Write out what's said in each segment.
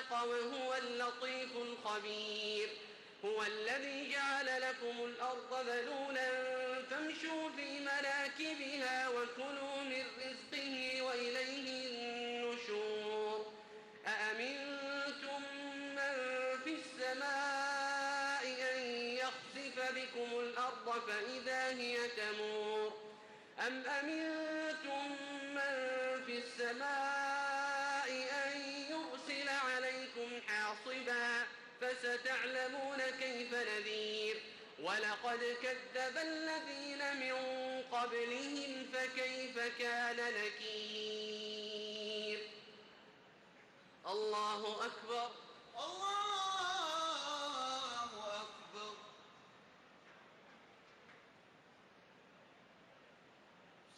خلق وهو اللطيف الخبير. هو الذي جعل لكم الأرض ذلولا فامشوا في مناكبها وكلوا من رزقه وإليه النشور. أأمنتم من في السماء أن يخسف بكم الأرض فإذا هي تمور أم أمنتم من في السماء أن يرسل عليكم حاصبا فستعلمون كيف نذير. ولقد كذب الذين من قبلهم فكيف كان نكير. الله أكبر. الله أكبر.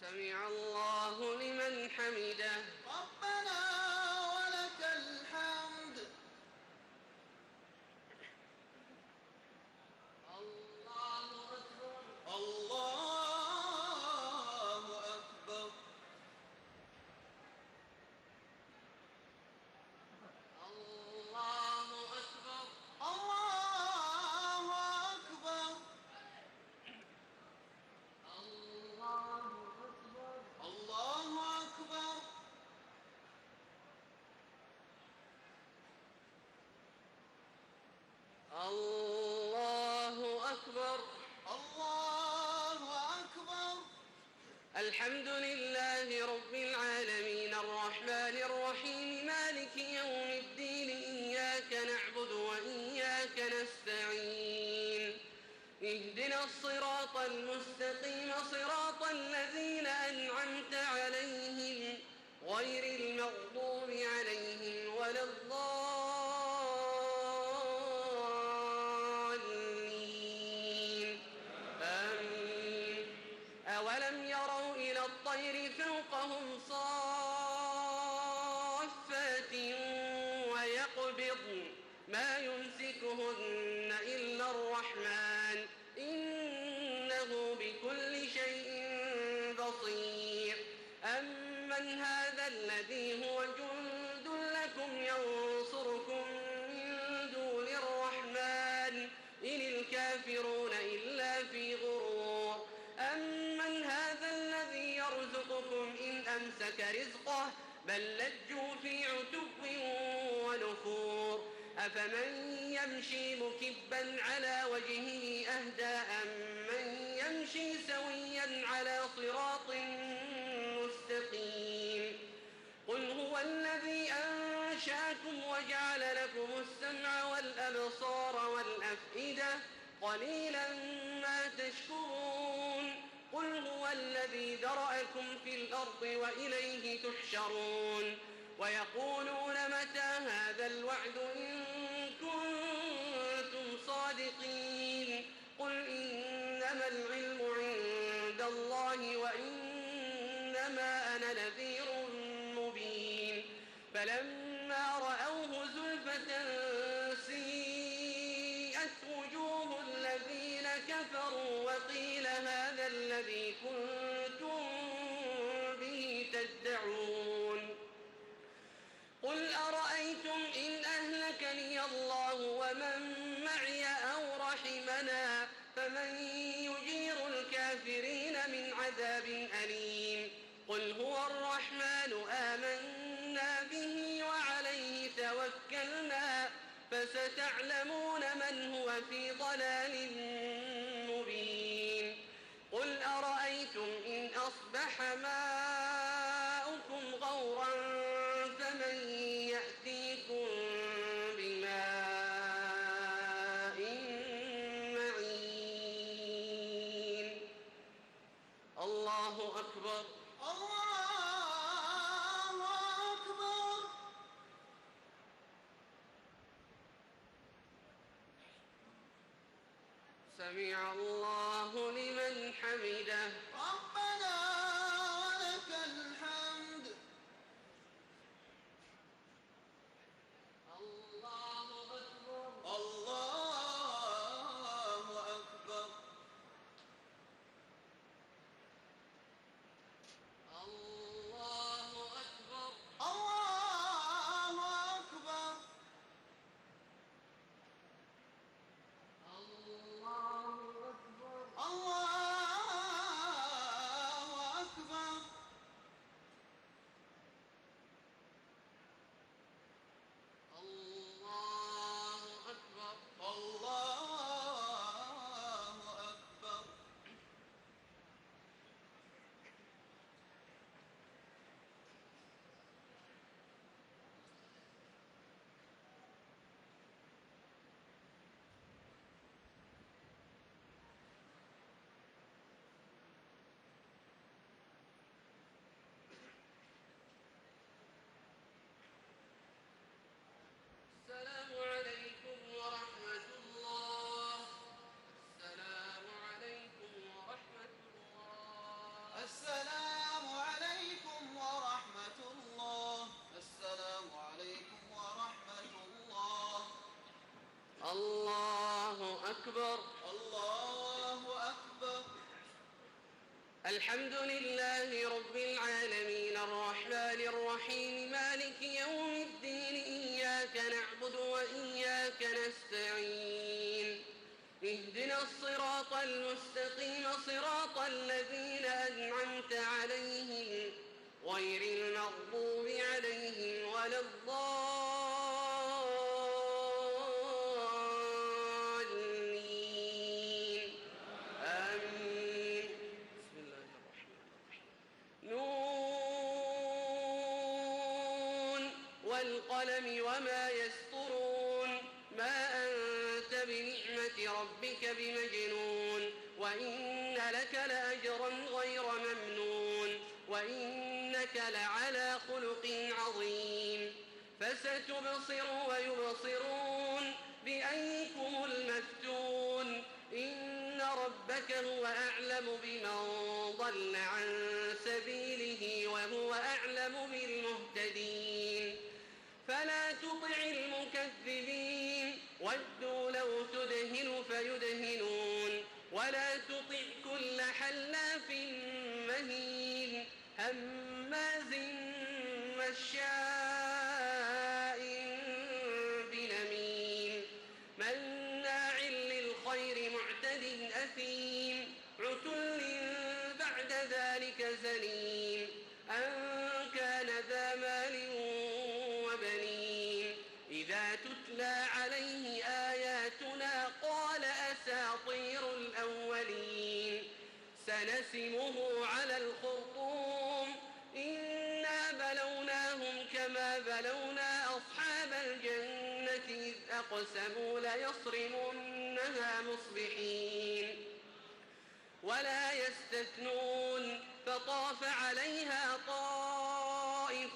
سمع الله لمن حمده. ربنا ولك الحمد. الله أكبر. الله أكبر. الله أكبر. الله أكبر. الله أكبر. الله أكبر. الله أكبر. الله أكبر. الحمد لله رب العالمين الرحمن الرحيم مالك يوم الدين إياك نعبد وإياك نستعين اهدنا الصراط المستقيم صراط الذين أنعمت عليهم غير المغضوب عليهم ولا الضالين آمين. أولم يروا إلى الطير فوقهم صافات ويقبضن ما يمسكهن إلا الرحمن إنه بكل شيء بصير. أمن هذا الذي هو جند لكم ينصركم من دون الرحمن إن الكافرون إلا في غرور. أمن هذا الذي يرزقكم إن أمسك رزقه بل لجوا في عتب ونفور. أفمن يمشي مكبا على وجهه أهدى أمن يمشي سويا على صراط مستقيم. قل هو الذي أنشأكم وجعل لكم السمع والأبصار والأفئدة قليلا ما تشكرون. قل هو الذي ذرأكم في الأرض وإليه تحشرون. ويقولون متى هذا الوعد إن كنتم صادقين. قل إنما العلم عند الله وإنما أنا نذير مبين. فلما رأوه زلفة سيئت وجوه الذين كفروا وقيل هذا الذي كنتم به تدعون. قل أرأيتم إن أهلكني الله ومن معي أو رحمنا فمن يجير الكافرين من عذاب أليم. قل هو الرحمن آمنا به وعليه توكلنا فستعلمون من هو في ضلال مبين. قل أرأيتم إن أصبح ماؤكم غورا فمن يأتيكم بماء معين. الله أكبر. الله أكبر. سمع الله لمن حمده. ربنا ولك الحمد. الله أكبر. الله أكبر. الله أكبر. الله أكبر. أكبر. الله أكبر. الحمد لله رب العالمين الرحمن الرحيم مالك يوم الدين إياك نعبد وإياك نستعين اهدنا الصراط المستقيم صراط الذين أنعمت عليهم غير المغضوب عليهم ولا الضالين آمين. بسم الله الرحمن الرحيم. نون والقلم وما يسطرون ما أنت بنعمة ربك بمجنون وإن لك لأجرا غير ممنون وإنك لعلى خلق عظيم فستبصر ويبصرون بأيكم المفتون إن ربك هو أعلم بمن ضل عن سبيله وهو أعلم بالمهتدين فلا تطع المكذبين ودوا لو تدهن فيدهنون ولا تطع كل حلاف مهين هماز مشاء بنميم مناع للخير معتد أثيم عتل بعد ذلك زنيم أن كان ذا مال وبنين إذا تتلى عليه آياتنا قال أساطير الأولين سنسمه على الخرطوم إنا بلوناهم كما بلونا أصحاب الجنة إذ أقسموا ليصرمنها مصبحين ولا يستثنون فطاف عليها طائف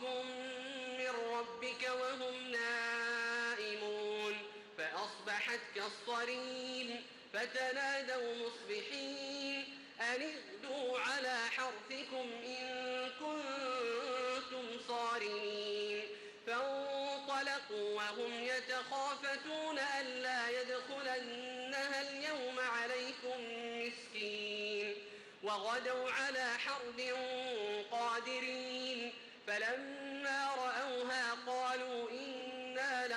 من ربك وهم نائمون فأصبحت كالصريم فتنادوا مصبحين أن اغدوا على حرثكم إن كنتم صارمين فانطلقوا وهم يتخافتون ألا يدخلنها اليوم عليكم مسكين وغدوا على حرد قادرين فلما رأوها قالوا إنا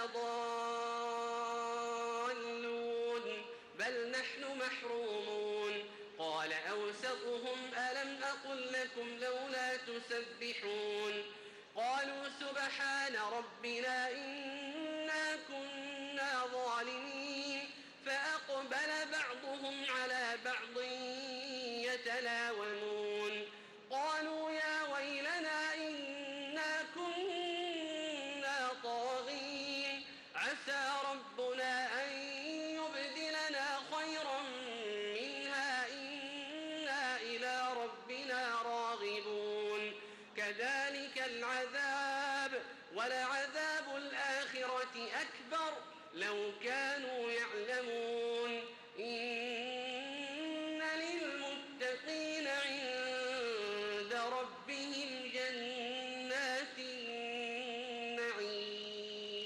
لضالون بل نحن محرومون قال أوسطهم ألم أقل لكم لولا تسبحون قالوا سبحان ربنا إنا كنا ظالمين فأقبل بعضهم على بعض يتلاومون قالوا يا ويلنا إنا كنا طاغين عسى ربنا أن يبدلنا خيرا منها إنا إلى ربنا راغبون كذلك العذاب ولعذاب الآخرة أكبر لو كانوا يعلمون إن للمتقين عند ربهم جنات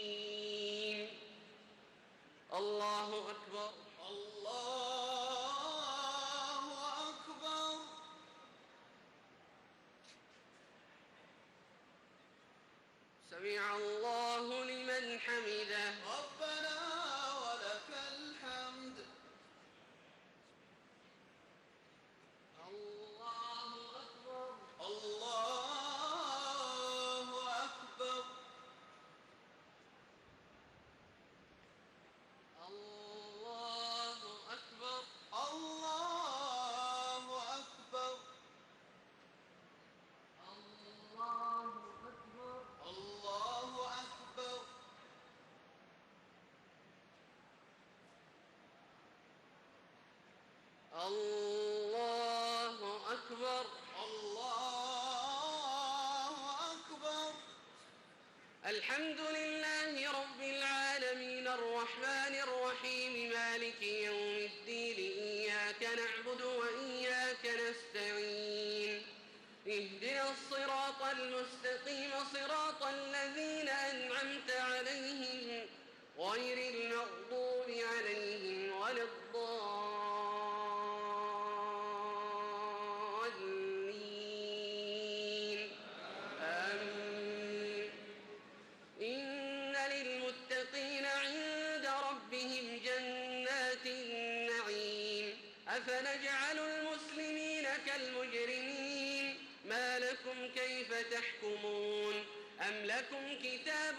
النعيم. الله أكبر. الله أكبر. سمع الله لمن حمده. ربنا ولك الحمد. الله أكبر. الله أكبر. الله أكبر. الله أكبر. الله أكبر. الله أكبر. الله أكبر. الله أكبر. الحمد لله رب العالمين الرحمن الرحيم مالك يوم الدين إياك نعبد وإياك نستعين اهدنا الصراط المستقيم صراط الذين أنعمت عليهم غير المغضوب عليهم ولا الضالين أفنجعل المسلمين كالمجرمين ما لكم كيف تحكمون أم لكم كتاب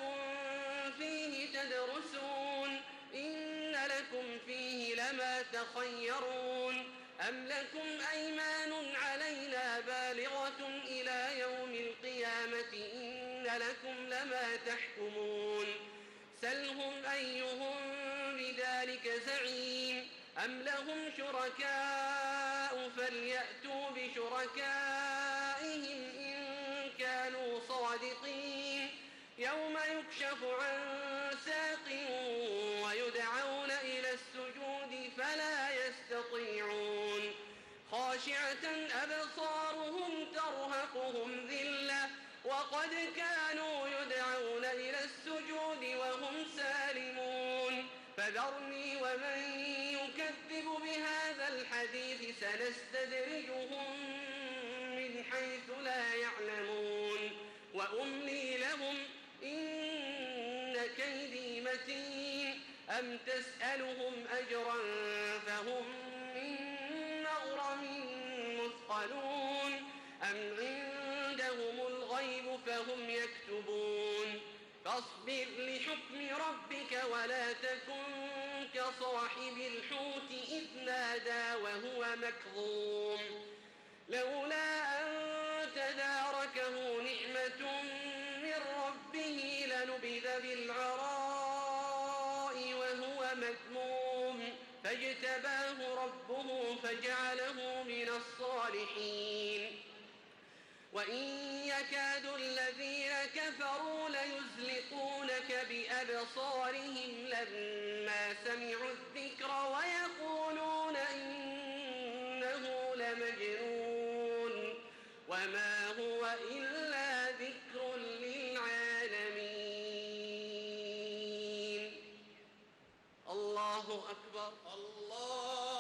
فيه تدرسون إن لكم فيه لما تخيرون أم لكم أيمان علينا بالغة إلى يوم القيامة إن لكم لما تحكمون سلهم أيهم بذلك زعيم أم لهم شركاء فليأتوا بشركائهم إن كانوا صادقين يوم يكشف عن ساق ويدعون إلى السجود فلا يستطيعون خاشعة أبصارهم ترهقهم ذلة وقد كانوا يدعون إلى السجود وهم سالمون فذرني ومن يكذب بهذا الحديث سنستدرجهم من حيث لا يعلمون وأملي لهم إن كيدي متين أم تسألهم أجرا فهم من مغرم مثقلون أم عندهم الغيب فهم يكتبون فاصبر لحكم ربك ولا تكن كصاحب الحوت إذ نادى وهو مكظوم لولا أن تداركه نعمة من ربه لنبذ بالعراء وهو مذموم فاجتباه ربه فجعله من الصالحين وإن يكاد الذين كفروا ليزلقونك بأبصارهم لما سمعوا الذكر ويقولون إنه لمجنون وما هو إلا ذكر للعالمين الله أكبر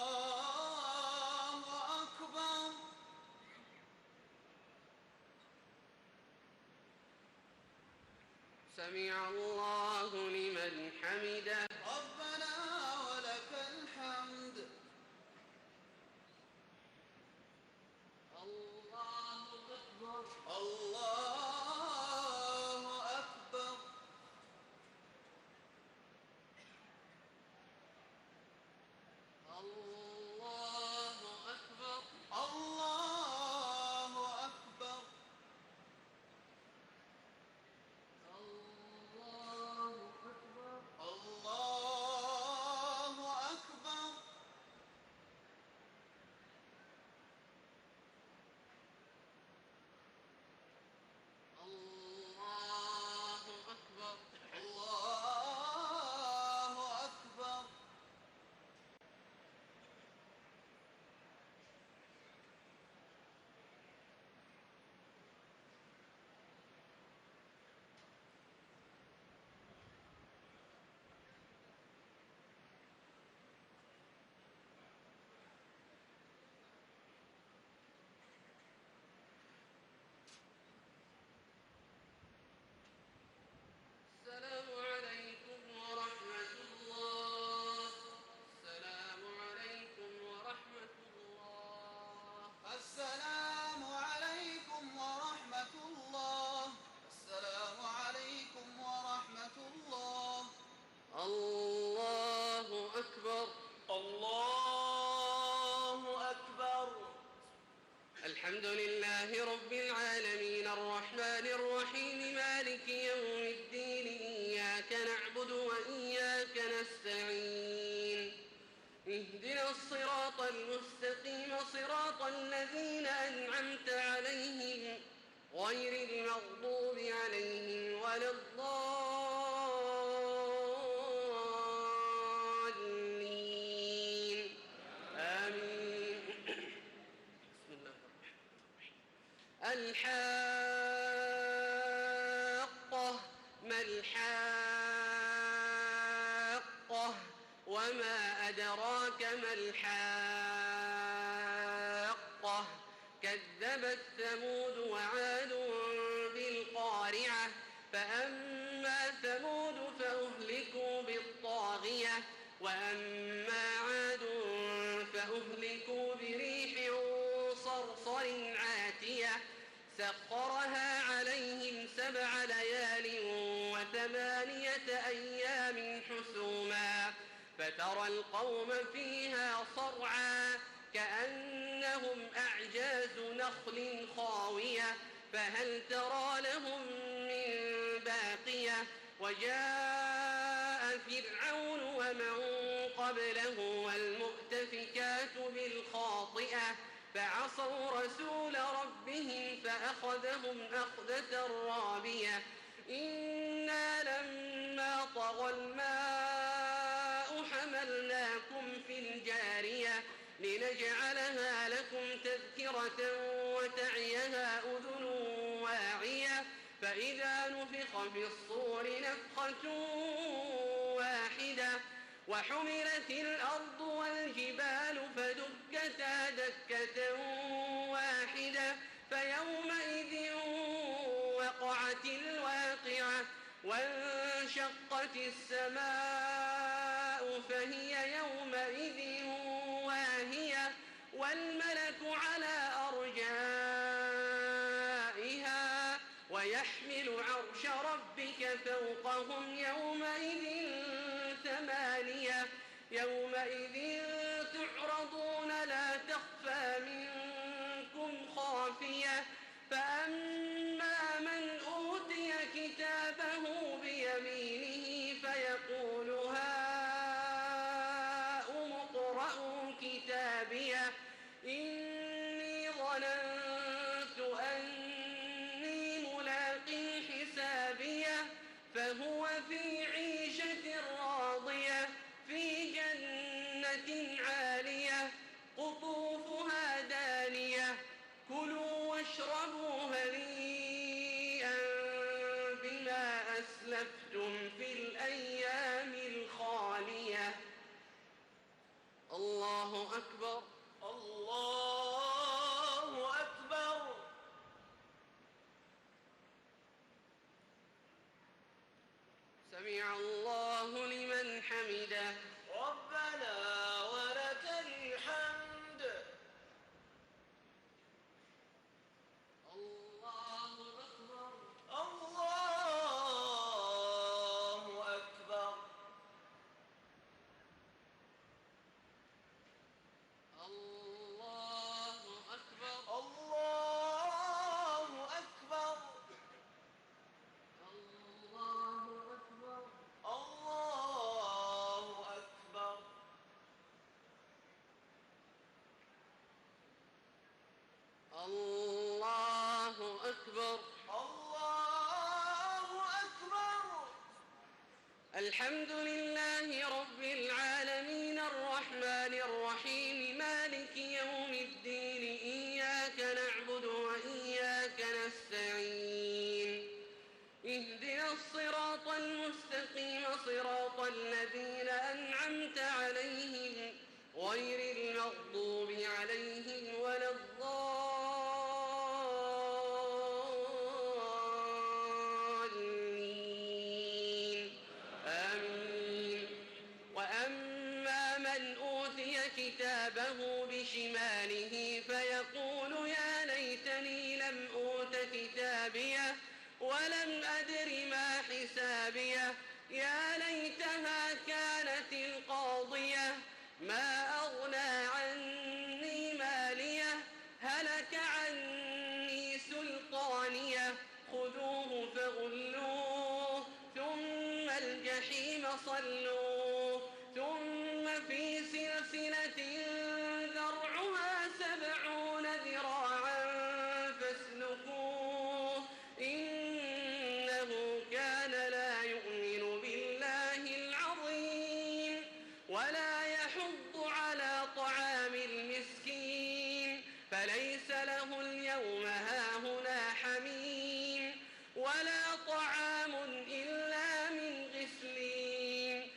الله أكبر. سمع الله لمن حمده ربنا ولك الحمد. الله أكبر الله أكبر. الله أكبر الله أكبر. الله أكبر الله أكبر. الله أكبر الله أكبر. السلام عليكم ورحمة الله السلام عليكم ورحمة الله السلام عليكم ورحمة الله. السلام عليكم ورحمة الله. الله أكبر الله أكبر. الحمد لله رب العالمين الرحمن الرحيم مالك يوم الدين إياك نعبد وإياك نستعين اهدنا الصراط المستقيم صراط الذين أنعمت عليهم غير المغضوب عليهم ولا الضالين آمين بسم الله الحاقة ما الحاقة وما أدراك ما الحاقة كذبت ثمود وعاد بالقارعة فأما ثمود فأهلكوا بالطاغية وأما عاد فأهلكوا أهلكوا بريح صرصر عاتية سخرها عليهم 7 ليال و8 أيام حسوما فترى القوم فيها صرعى كأنهم أعجاز نخل خاوية فهل ترى لهم من باقية وجاء فرعون ومن قبله والمؤتفكات بالخاطئة فعصوا رسول ربهم فأخذهم أخذة رابية إنا لما طغى الماء حملناكم في الجارية لنجعلها لكم تذكرة وتعيها أذن واعية فإذا نفخ في الصور نفخة واحدة وحملت الأرض والجبال فدكتا دكة واحدة فيومئذ وقعت الواقعة وانشقت السماء فهي يومئذ واهية والملك على أرجائها ويحمل عرش ربك فوقهم يومئذ 8 يومئذ تعرضون لا تخفى منكم خافية فأما من أوتي كتابه بيمينه فيقول هاؤم اقرءوا كتابيه إني ظننت أني ملاق حسابيه فهو في عيشة راضية في جنة عالية قطوفها دانية كلوا واشربوا هنيئا بما أسلفتم في الأيام الخالية الله أكبر الله أكبر سمع الله لمن حمده ربنا ولك الحمد الله أكبر الله أكبر الله أكبر الله أكبر الله أكبر الله أكبر الله أكبر الله أكبر الحمد لله رب العالمين الرحمن الرحيم مالك يوم الدين إياك نعبد وإياك نستعين اهدنا الصراط المستقيم صراط الذين أنعمت عليهم غير المغضوب عليهم ولا الضالين آمين وأما من أوتي كتابه بشماله فيقول يا ليتني لم أوت كتابيه ولم أدر ما حسابيه يا ليتها كانت القاضية ما أغنى عني ماليه هلك عني سلطانيه خذوه فغلوه ثم الجحيم صلوه ثم في سلسلة ذرعها 70 ذراعا فاسلكوه إنه كان لا يؤمن بالله العظيم ولا يحض على طعام المسكين فليس له اليوم هاهنا حميم ولا طعام إلا من غسلين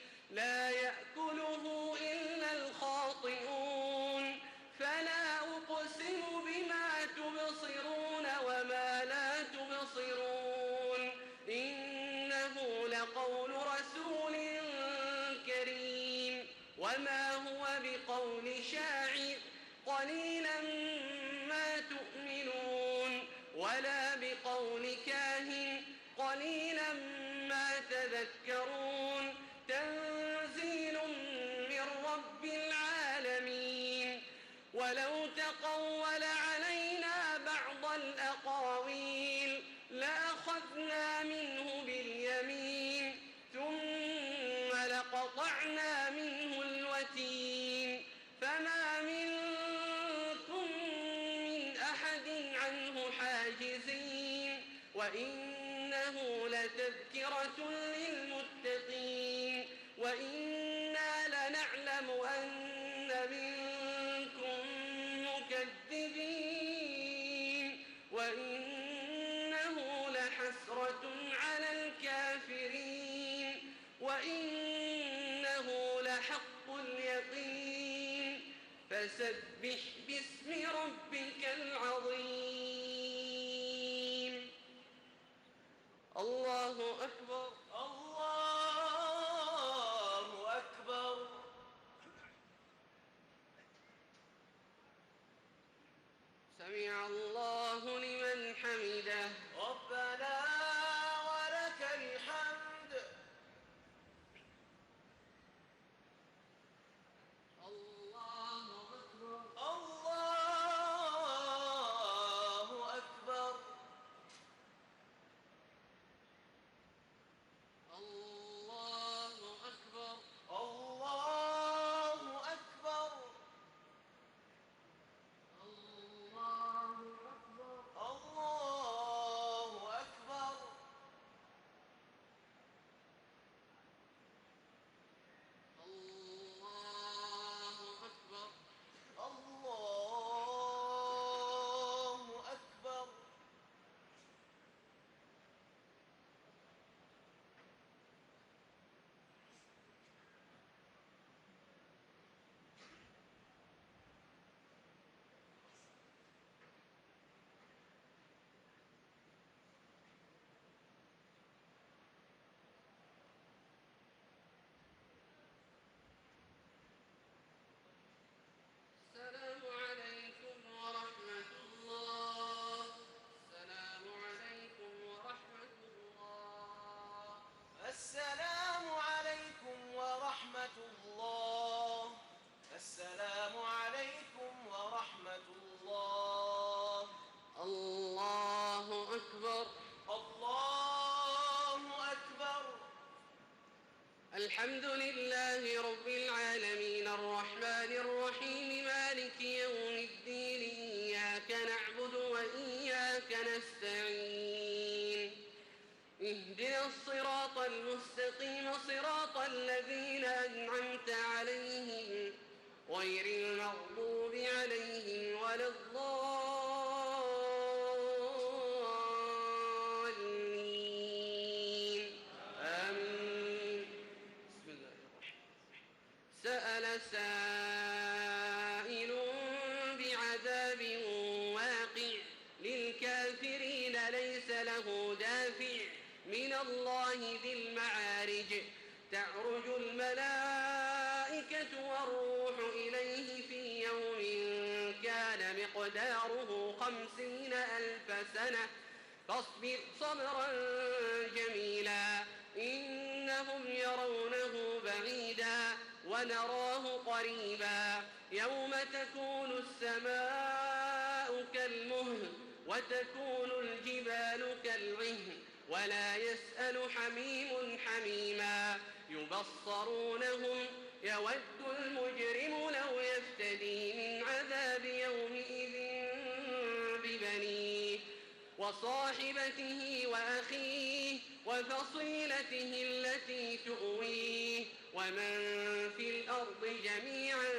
وما هو بقول شاعر قليلا ما تؤمنون ولا بقول كاهن قليلا ما تذكرون تنزيل من رب العالمين ولو تقول علينا بعض الأقاويل لأخذنا منه باليمين ثم لقطعنا منه الوتين فما منكم من أحد عنه حاجزين وإنه لتذكرة للمتقين وإنا لنعلم أن منكم مكذبين وإنه لحسرة على الكافرين وإنه لحق اليقين فسبح باسم ربك العظيم الله أكبر الله أكبر. سمع الله لمن حمده ربنا ولك الحمد. الله أكبر الله أكبر. الله أكبر الله أكبر. الله أكبر الله أكبر. الله أكبر الله أكبر. السلام عليكم ورحمة الله السلام عليكم ورحمة الله السلام عليكم ورحمة الله. السلام عليكم ورحمة الله. الله أكبر الله أكبر. الحمد لله رب العالمين الرحمن الرحيم مالك يوم الدين إياك نعبد وإياك نستعين اهدنا الصراط المستقيم صراط الذين أنعمت عليهم غير المغضوب عليهم ولا الضالين آمين. بسم الله الرحمن الرحيم سأل سائل بعذاب واقع للكافرين ليس له دافع من الله ذي المعارج تعرج الملائكة والروح إليه في يوم كان مقداره 50,000 سنة فاصبر صبرا جميلا إنهم يرونه بعيدا ونراه قريبا يوم تكون السماء كالمهل وتكون الجبال كالعهن ولا يسأل حميم حميما يبصرونهم يود المجرم لو يفتدي من عذاب يومئذ ببنيه وصاحبته وأخيه وفصيلته التي تؤويه ومن في الأرض جميعا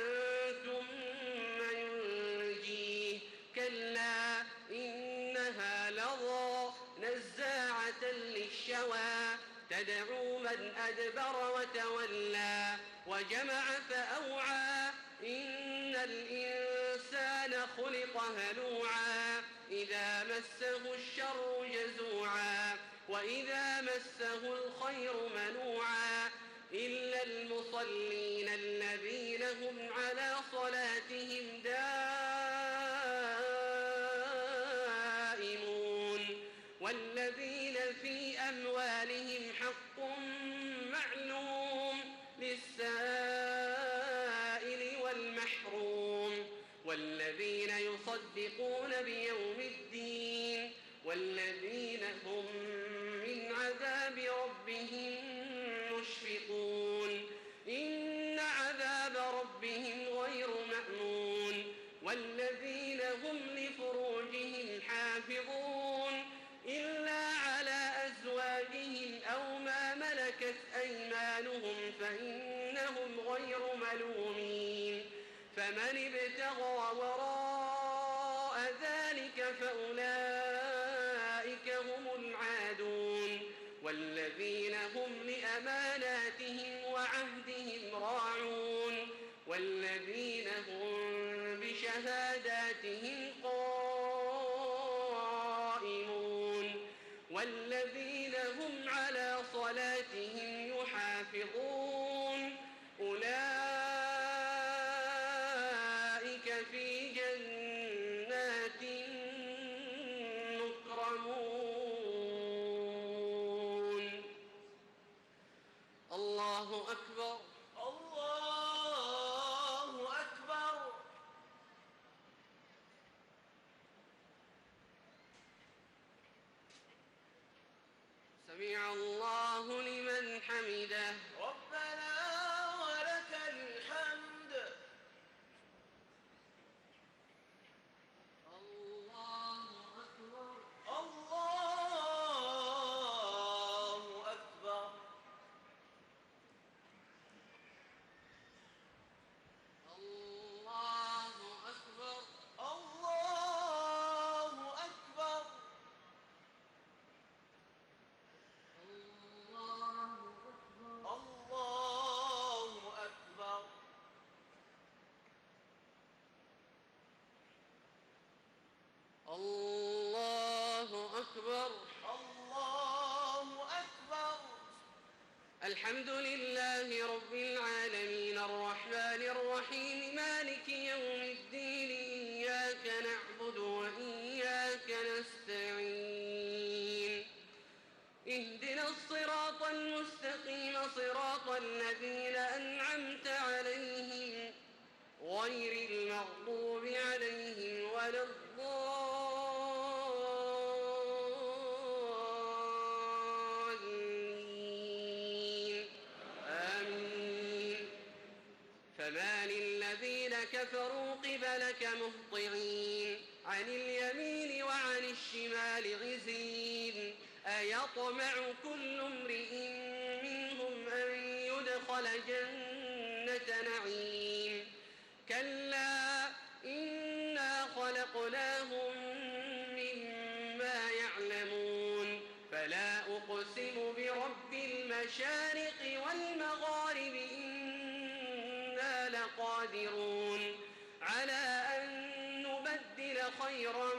ثم ينجيه كلا إنها لظى نزاعة للشوى تدعو من أدبر وتولى وجمع فأوعى إن الإنسان خلق هلوعا إذا مسه الشر جزوعا وإذا مسه الخير منوعا إلا المصلين الذين والذين هم على صلاتهم دائمون والذين في أموالهم حق معلوم للسائل والمحروم والذين يصدقون بيوم الدين والذين هم من عذاب ربهم مشفقون إن عذاب ربهم غير مأمون والذين هم لفروجهم حافظون إلا على أزواجهم أو ما ملكت أيمانهم فإنهم غير ملومين فمن ابتغى وراء ذلك فأولئك هم العادون والذين هم لأماناتهم وعهدهم راعون والذين هم بشهاداتهم قائمون والذين هم على صلاتهم يحافظون أولئك في جنات مكرمون. الله أكبر. الله أكبر. سمع الله لمن حمده. ربنا ولك الحمد. الله أكبر. الله أكبر. الله أكبر. الله أكبر. الله أكبر. الله أكبر. الله أكبر. الحمد لله رب العالمين الرحمن الرحيم مالك يوم الدين إياك نعبد وإياك نستعين اهدنا الصراط المستقيم صراط الذين أنعمت عليهم غير المغضوب عليهم ولا الضالين آمين. فما للذين كفروا قبلك مهطعين عن اليمين وعن الشمال عزين أيطمع كل امرئ منهم أن يدخل جنة نعيم كلا إنا خلقناهم مما يعلمون فلا أقسم برب المشارق والمغارب إنا لقادرون على أن نبدل خيرا